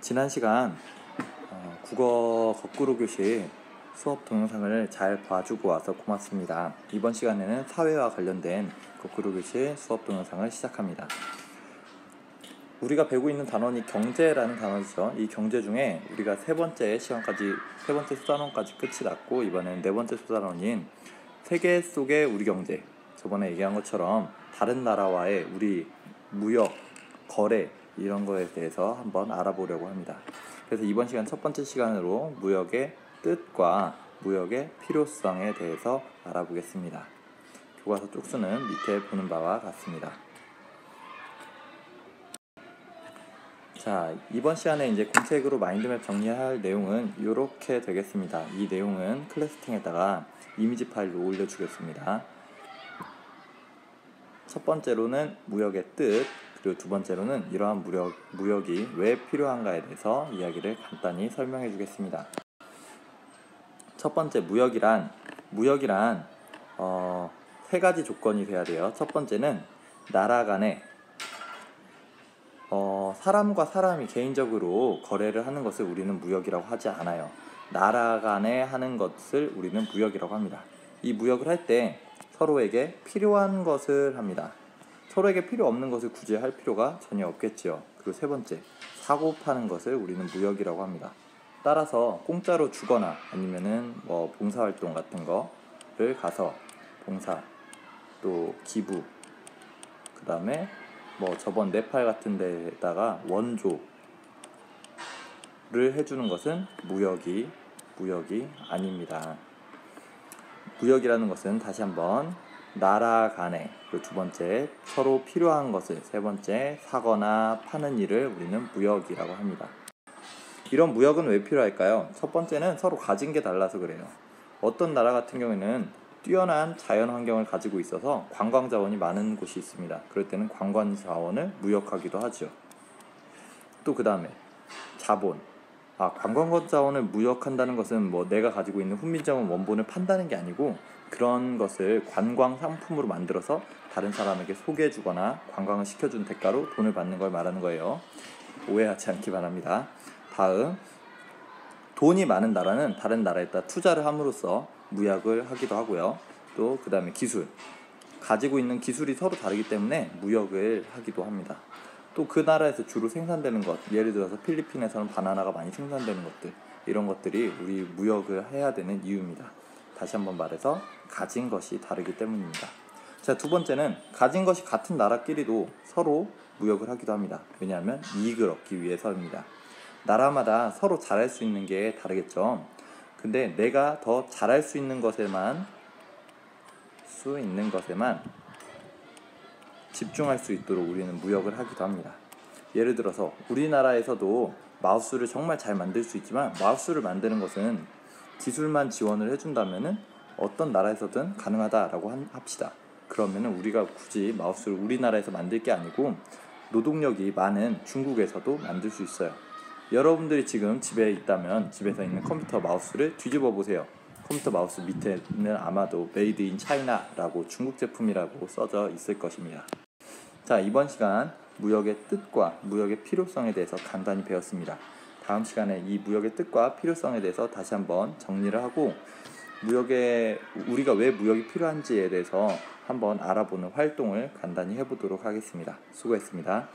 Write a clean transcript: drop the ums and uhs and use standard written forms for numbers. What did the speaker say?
지난 시간 국어 거꾸로 교실 수업 동영상을 잘 봐주고 와서 고맙습니다. 이번 시간에는 사회와 관련된 거꾸로 교실 수업 동영상을 시작합니다. 우리가 배우고 있는 단원이 경제라는 단원이죠. 이 경제 중에 우리가 세 번째 수단원까지 끝이 났고, 이번에는 네 번째 수단원인 세계 속의 우리 경제, 저번에 얘기한 것처럼 다른 나라와의 우리 무역, 거래 이런 거에 대해서 한번 알아보려고 합니다. 그래서 이번 시간 첫 번째 시간으로 무역의 뜻과 무역의 필요성에 대해서 알아보겠습니다. 교과서 쪽수는 밑에 보는 바와 같습니다. 자, 이번 시간에 이제 공책으로 마인드맵 정리할 내용은 이렇게 되겠습니다. 이 내용은 클래스팅에다가 이미지 파일로 올려주겠습니다. 첫 번째로는 무역의 뜻, 그리고 두 번째로는 이러한 무역이 왜 필요한가에 대해서 이야기를 간단히 설명해 주겠습니다. 첫 번째, 무역이란 세 가지 조건이 돼야 돼요. 첫 번째는 나라 간에 사람과 사람이 개인적으로 거래를 하는 것을 우리는 무역이라고 하지 않아요. 나라 간에 하는 것을 우리는 무역이라고 합니다. 이 무역을 할 때 서로에게 필요한 것을 합니다. 서로에게 필요 없는 것을 굳이 할 필요가 전혀 없겠지요. 그리고 세 번째, 사고 파는 것을 우리는 무역이라고 합니다. 따라서 공짜로 주거나 아니면은 봉사활동 같은 거를 가서 봉사, 또 기부, 그 다음에 저번 네팔 같은 데다가 원조를 해주는 것은 무역이 아닙니다. 무역이라는 것은 다시 한번 나라 간에, 그리고 두 번째 서로 필요한 것을, 세 번째 사거나 파는 일을 우리는 무역이라고 합니다. 이런 무역은 왜 필요할까요? 첫 번째는 서로 가진 게 달라서 그래요. 어떤 나라 같은 경우에는 뛰어난 자연 환경을 가지고 있어서 관광 자원이 많은 곳이 있습니다. 그럴 때는 관광 자원을 무역하기도 하죠. 또 그 다음에 자본. 관광 자원을 무역한다는 것은 내가 가지고 있는 훈민정음 원본을 판다는 게 아니고, 그런 것을 관광 상품으로 만들어서 다른 사람에게 소개해주거나 관광을 시켜준 대가로 돈을 받는 걸 말하는 거예요. 오해하지 않기 바랍니다. 다음, 돈이 많은 나라는 다른 나라에다 투자를 함으로써 무역을 하기도 하고요. 또 그 다음에 기술, 가지고 있는 기술이 서로 다르기 때문에 무역을 하기도 합니다. 또 그 나라에서 주로 생산되는 것, 예를 들어서 필리핀에서는 바나나가 많이 생산되는 것들, 이런 것들이 우리 무역을 해야 되는 이유입니다. 다시 한번 말해서 가진 것이 다르기 때문입니다. 자, 두 번째는 가진 것이 같은 나라끼리도 서로 무역을 하기도 합니다. 왜냐하면 이익을 얻기 위해서입니다. 나라마다 서로 잘할 수 있는 게 다르겠죠. 근데 내가 더 잘할 수 있는 것에만 집중할 수 있도록 우리는 무역을 하기도 합니다. 예를 들어서 우리나라에서도 마우스를 정말 잘 만들 수 있지만, 마우스를 만드는 것은 기술만 지원을 해준다면은 어떤 나라에서든 가능하다라고 합시다. 그러면은 우리가 굳이 마우스를 우리나라에서 만들 게 아니고 노동력이 많은 중국에서도 만들 수 있어요. 여러분들이 지금 집에 있다면 집에서 있는 컴퓨터 마우스를 뒤집어 보세요. 컴퓨터 마우스 밑에는 아마도 메이드 인 차이나라고, 중국 제품이라고 써져 있을 것입니다. 자, 이번 시간 무역의 뜻과 무역의 필요성에 대해서 간단히 배웠습니다. 다음 시간에 이 무역의 뜻과 필요성에 대해서 다시 한번 정리를 하고, 우리가 왜 무역이 필요한지에 대해서 한번 알아보는 활동을 간단히 해보도록 하겠습니다. 수고했습니다.